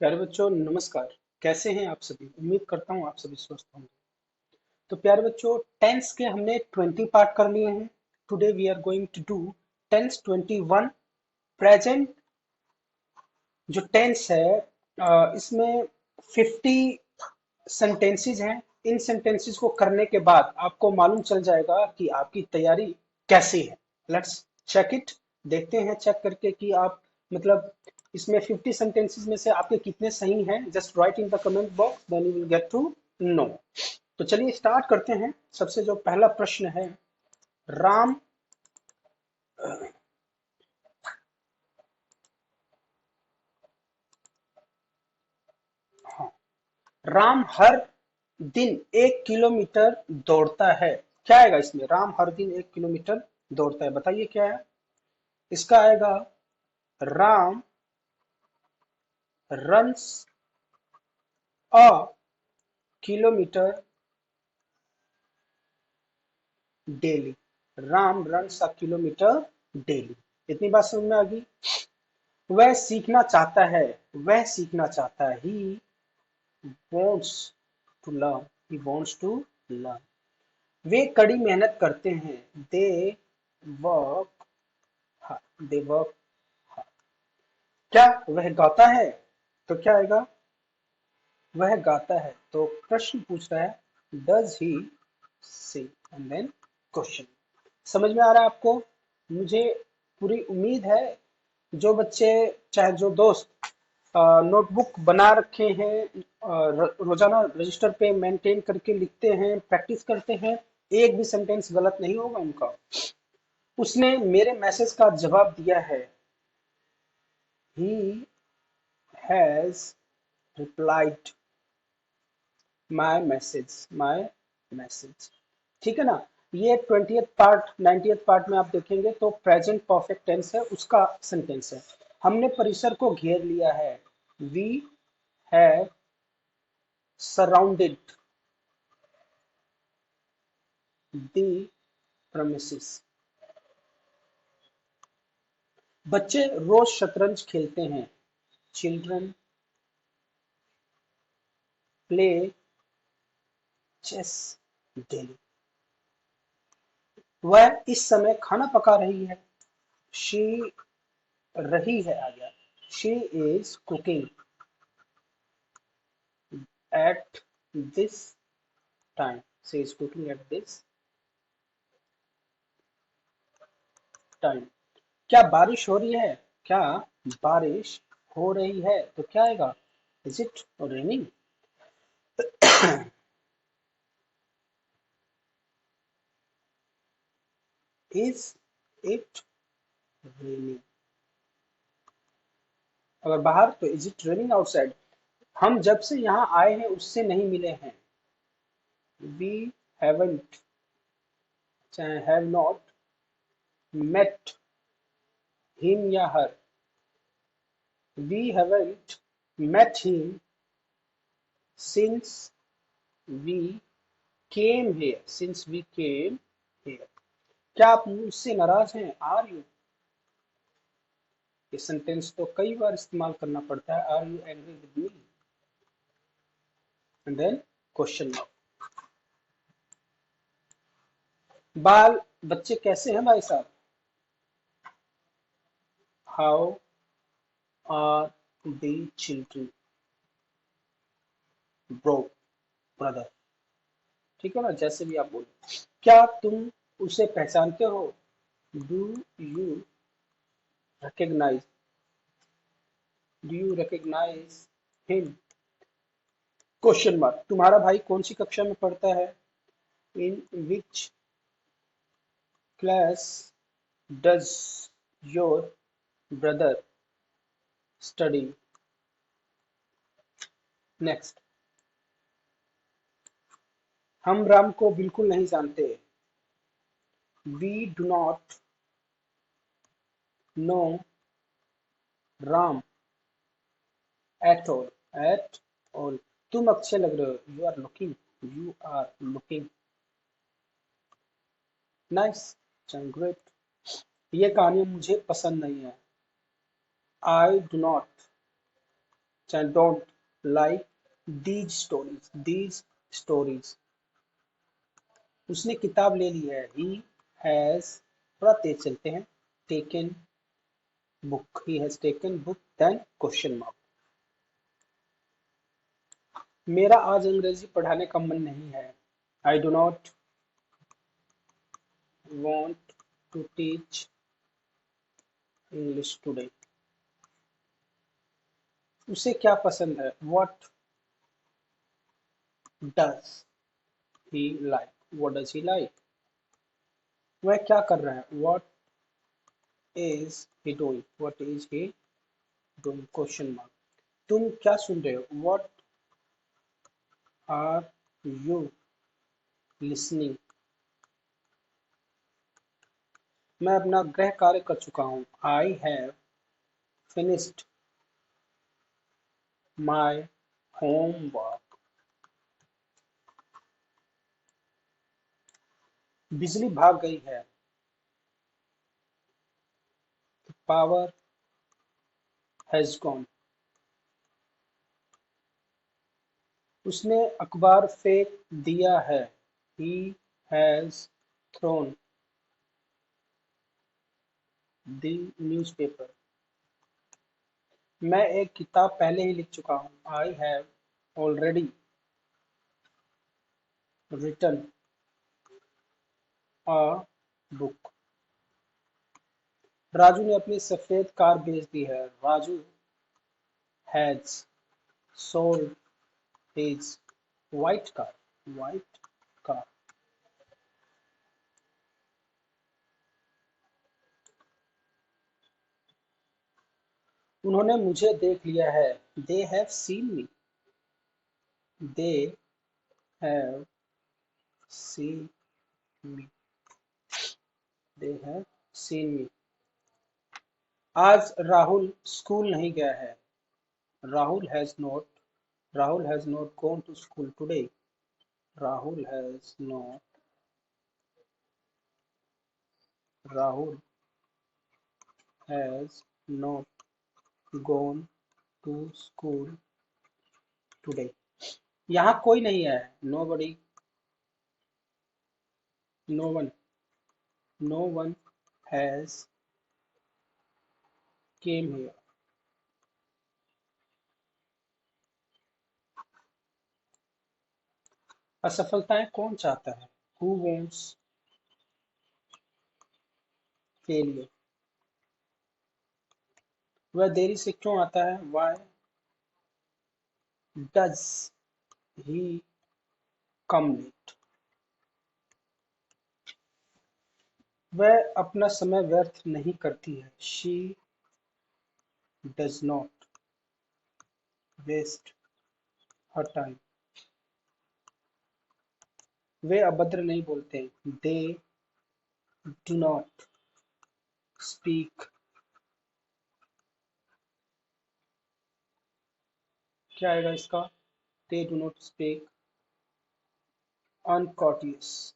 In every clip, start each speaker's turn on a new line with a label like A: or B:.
A: प्यारे बच्चों नमस्कार। कैसे हैं आप सभी? उम्मीद करता हूँ आप सभी स्वस्थ होंगे। तो प्यारे बच्चों, टेंस के हमने 20 पार्ट कर लिए हैं। Today we are going to do tense 21 present. जो टेंस है इसमें 50 सेंटेंसेस हैं। इन सेंटेंसेस को करने के बाद आपको मालूम चल जाएगा कि आपकी तैयारी कैसी है। Let's check it. देखते हैं चेक करके कि आप मतलब इसमें 50 सेंटेंसेस में से आपके कितने सही हैं। Just write in the comment box, then you will get to know. तो चलिए स्टार्ट करते हैं। सबसे जो पहला प्रश्न है, राम हाँ, राम हर दिन 1 किलोमीटर दौड़ता है। क्या आएगा इसमें? राम हर दिन 1 किलोमीटर दौड़ता है, बताइए क्या है इसका? आएगा राम रन्स अ किलोमीटर डेली। राम रन्स अ किलोमीटर डेली। इतनी बात समझ में आ गई? वह सीखना चाहता है। वह सीखना चाहता है। He wants to learn. He wants to learn. वे कड़ी मेहनत करते हैं। They work hard. They work hard. क्या वह गाता है? तो क्या आएगा? वह गाता है। तो प्रश्न पूछ रहा है does he sing, and then question. समझ में आ रहा है आपको? मुझे पूरी उम्मीद है जो बच्चे, चाहे जो दोस्त नोटबुक बना रखे हैं, रोजाना रजिस्टर पे मेंटेन करके लिखते हैं, प्रैक्टिस करते हैं, एक भी सेंटेंस गलत नहीं होगा उनका। उसने मेरे मैसेज का जवाब दिया है। He has replied my message. My message. ठीक है ना? ये 20th पार्ट 90th पार्ट में आप देखेंगे तो प्रेजेंट परफेक्ट टेंस है, उसका सेंटेंस है। हमने परिसर को घेर लिया है। We have surrounded the premises। बच्चे रोज शतरंज खेलते हैं। Children play chess daily. वह इस समय खाना पका रही है। शी रही है आ गया। She is cooking at this time. She is cooking at this time. क्या बारिश हो रही है? क्या बारिश हो रही है? तो क्या आएगा? Is it raining? Is it raining? अगर बाहर तो इज इट रेनिंग आउटसाइड? हम जब से यहाँ आए हैं उससे नहीं मिले हैं। वी हैवंट, चाहे हैव नॉट मेट हिम या her. We haven't met him since we came here. Since we came here. क्या आप मुझसे नाराज हैं? Are you? ये सेंटेंस तो कई बार इस्तेमाल करना पड़ता है। Are you angry with me? And then question mark. बाल बच्चे कैसे हैं भाई साहब? How are the children? Bro, brother. ठीक है ना? जैसे भी आप बोलो। क्या तुम उसे पहचानते हो? Do you recognize? Do you recognize him? Question mark. तुम्हारा भाई कौन सी कक्षा में पढ़ता है? In which class does your brother study? Next. हम राम को बिल्कुल नहीं जानते। We do not know Ram at all. At all. तुम अच्छे लग रहे हो। You are looking. You are looking nice. Great. ये कहानी मुझे पसंद नहीं है। I do not, don't like these stories. उसने किताब ले ली है। He has, थोड़ा तेज चलते हैं, taken book. He has taken book, then question mark. मेरा आज अंग्रेजी पढ़ाने का मन नहीं है। I do not want to teach English today. उसे क्या पसंद है? What does he like? What does he like? वह क्या कर रहा है? What is he doing? What is he doing? Question mark. तुम क्या सुन रहे हो? What are you listening? मैं अपना गृह कार्य कर चुका हूँ। I have finished my homework. बिजली भाग गई है। The power has gone. उसने अखबार फेंक दिया है। He has thrown the newspaper. मैं एक किताब पहले ही लिख चुका हूँ। I have already written a book. Raju ने अपनी सफेद कार बेच दी है। Raju has sold his white car. White car. उन्होंने मुझे देख लिया है। They have seen me. They have seen me. They have seen me. आज राहुल स्कूल नहीं गया है। Rahul has not gone to school today. Rahul has not Rahul has not gone to school today. यहाँ कोई नहीं है। Nobody, no one has came here. असफलताएं कौन चाहता है? Who wants failure? वह देरी से क्यों आता है? Why does he come late? वह अपना समय व्यर्थ नहीं करती है। She does not waste her time. वे अभद्र नहीं बोलते। They do not speak, क्या आएगा इसका? They do not speak uncourteously.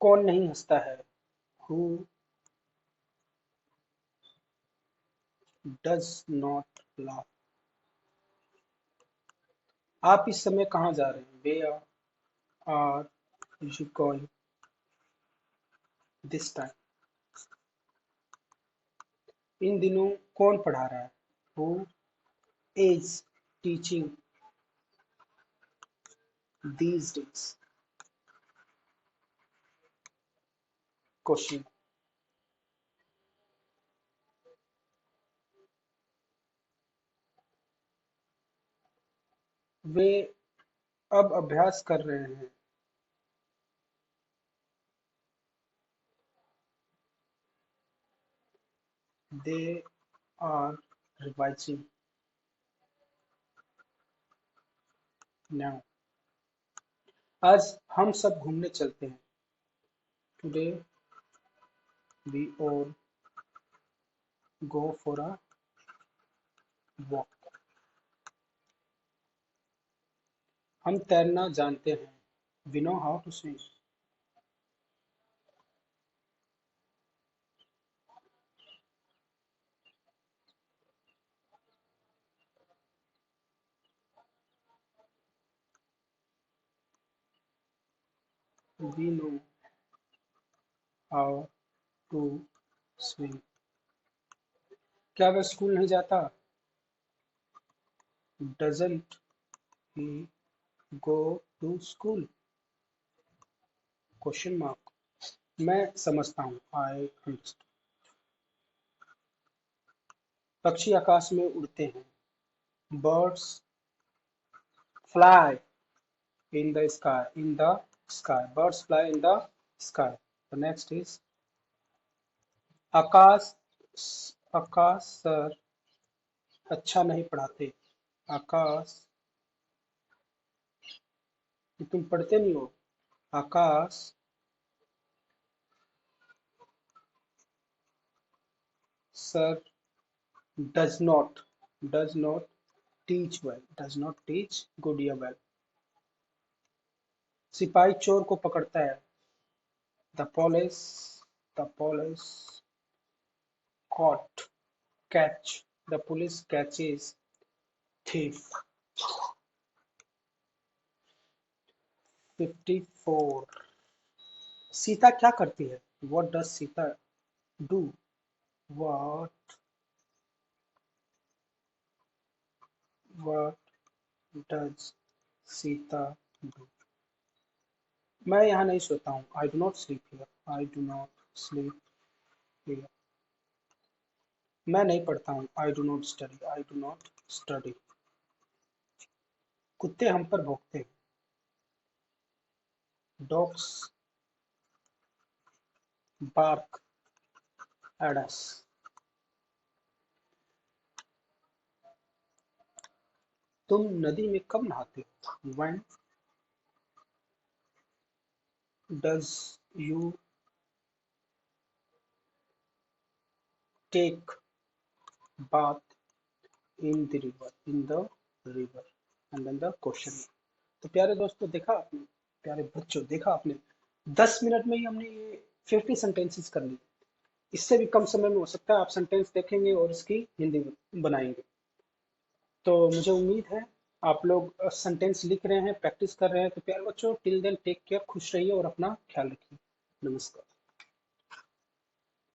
A: कौन नहीं हंसता है? Who does not laugh? आप इस समय कहाँ जा रहे हैं? Where are you going this time? इन दिनों कौन पढ़ा रहा है? Who is teaching these days? Question. वे अब अभ्यास कर रहे हैं। They are revising now. आज हम सब घूमने चलते हैं। Today we all go for a walk. हम तैरना जानते हैं। We know how to swim. We know how to swim. क्या वह स्कूल नहीं जाता? Doesn't he go to school? Question mark. मैं समझता हूँ, आई अंडरस्टैंड। पक्षी आकाश में उड़ते हैं। Birds fly in the sky, in the sky, birds fly in the sky. The next is Akash. Akash sir अच्छा नहीं पढ़ाते। आकाश, ये तुम पढ़ते नहीं हो। आकाश sir does not teach well, does not teach good या well। सिपाही चोर को पकड़ता है। the police the police caught catch the police catches thief। 54। Sita क्या करती है? What does Sita do? What what does Sita do? मैं यहाँ नहीं सोता हूँ। I do not sleep here. I do not sleep here. मैं नहीं पढ़ता हूँ। I do not study. I do not study. कुत्ते हम पर भौंकते हैं। Dogs bark at us. तुम नदी में कब नहाते हो? When does you take bath in the river? In the river. And then the question। तो प्यारे दोस्तों, देखा आपने, प्यारे बच्चों, देखा आपने, 10 मिनट में ही हमने ये 50 सेंटेंसेस कर ली। इससे भी कम समय में हो सकता है आप सेंटेंस देखेंगे और इसकी हिंदी बनाएंगे। तो मुझे उम्मीद है आप लोग सेंटेंस लिख रहे हैं, प्रैक्टिस कर रहे हैं। तो प्यारे बच्चों, टिल देन टेक केयर, खुश रहिए और अपना ख्याल रखिए। नमस्कार।